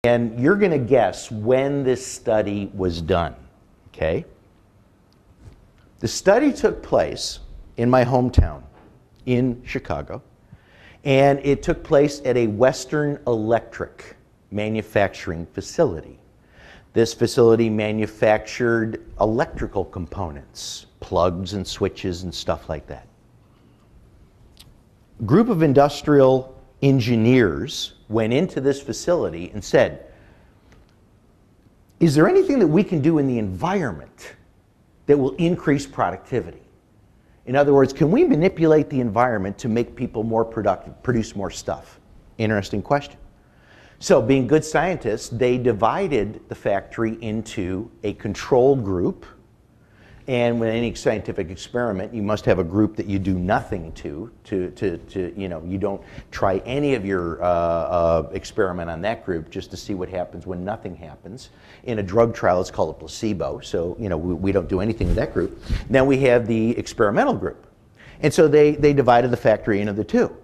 And you're going to guess when this study was done, okay? The study took place in my hometown in Chicago, and it took place at a Western Electric manufacturing facility. This facility manufactured electrical components, plugs and switches and stuff like that. A group of industrial engineers went into this facility and said, is there anything that we can do in the environment that will increase productivity? In other words, can we manipulate the environment to make people more productive, produce more stuff? Interesting question. So being good scientists, they divided the factory into a control group. And with any scientific experiment, you must have a group that you do nothing to you know, you don't try any of your experiment on that group just to see what happens when nothing happens. In a drug trial, it's called a placebo. So, you know, we don't do anything with that group. Then we have the experimental group. And so they divided the factory into the two.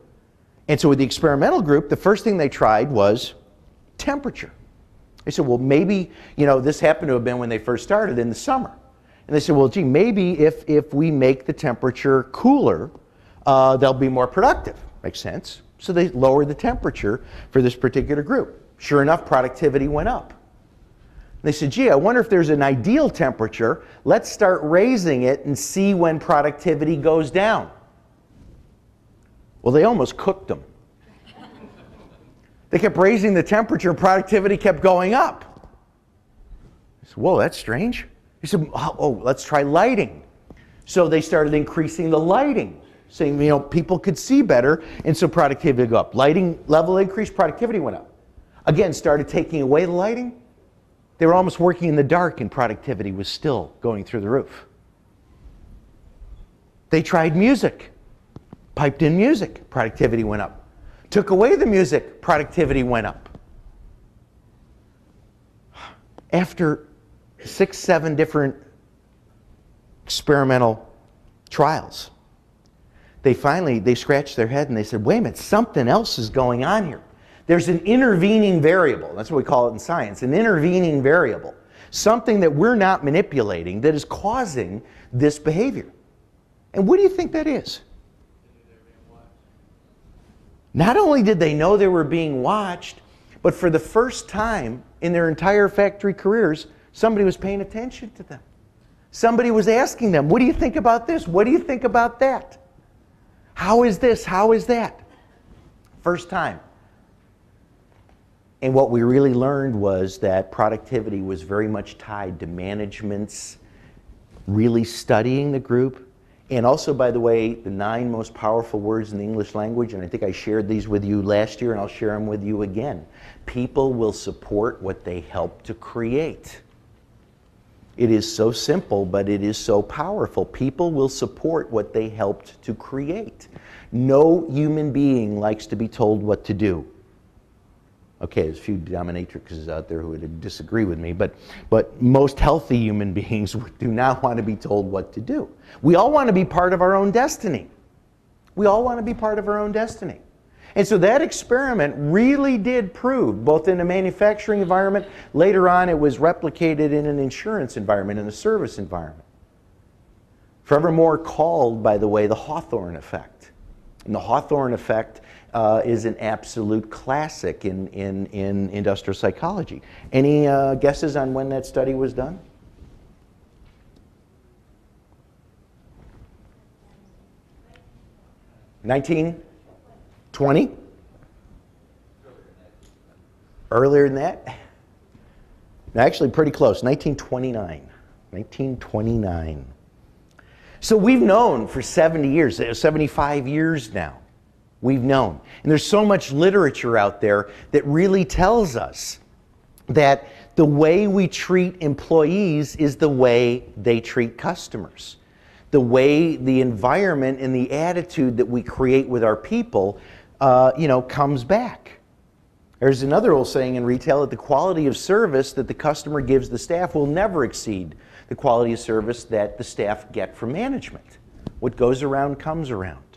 And so with the experimental group, the first thing they tried was temperature. They said, well, maybe, you know, this happened to have been when they first started in the summer. And they said, well, gee, maybe if we make the temperature cooler, they'll be more productive. Makes sense. So they lowered the temperature for this particular group. Sure enough, productivity went up. They said, gee, I wonder if there's an ideal temperature. Let's start raising it and see when productivity goes down. Well, they almost cooked them. They kept raising the temperature and productivity kept going up. I said, whoa, that's strange. He said, oh, let's try lighting. So they started increasing the lighting, saying, you know, people could see better, and so productivity would go up. Lighting level increased, productivity went up. Again, started taking away the lighting. They were almost working in the dark, and productivity was still going through the roof. They tried music, piped in music, productivity went up. Took away the music, productivity went up. After 6, 7 different experimental trials, they scratched their head and they said, wait a minute, something else is going on here. There's an intervening variable. That's what we call it in science, an intervening variable. Something that we're not manipulating that is causing this behavior. And what do you think that is? Not only did they know they were being watched, but for the first time in their entire factory careers, somebody was paying attention to them. Somebody was asking them, what do you think about this? What do you think about that? How is this? How is that? First time. And what we really learned was that productivity was very much tied to management's really studying the group. And also, by the way, the 9 most powerful words in the English language, and I think I shared these with you last year and I'll share them with you again. People will support what they help to create. It is so simple, but it is so powerful. People will support what they helped to create. No human being likes to be told what to do. Okay, there's a few dominatrixes out there who would disagree with me, but most healthy human beings do not want to be told what to do. We all want to be part of our own destiny. We all want to be part of our own destiny. And so that experiment really did prove, both in a manufacturing environment, later on it was replicated in an insurance environment, in a service environment. Forevermore called, by the way, the Hawthorne effect. And the Hawthorne effect is an absolute classic in industrial psychology. Any guesses on when that study was done? (1920) Earlier than that? Actually, pretty close. 1929. 1929. So we've known for 70 years, 75 years now. We've known. And there's so much literature out there that really tells us that the way we treat employees is the way they treat customers. The way the environment and the attitude that we create with our people, comes back. There's another old saying in retail that the quality of service that the customer gives the staff will never exceed the quality of service that the staff get from management. What goes around comes around.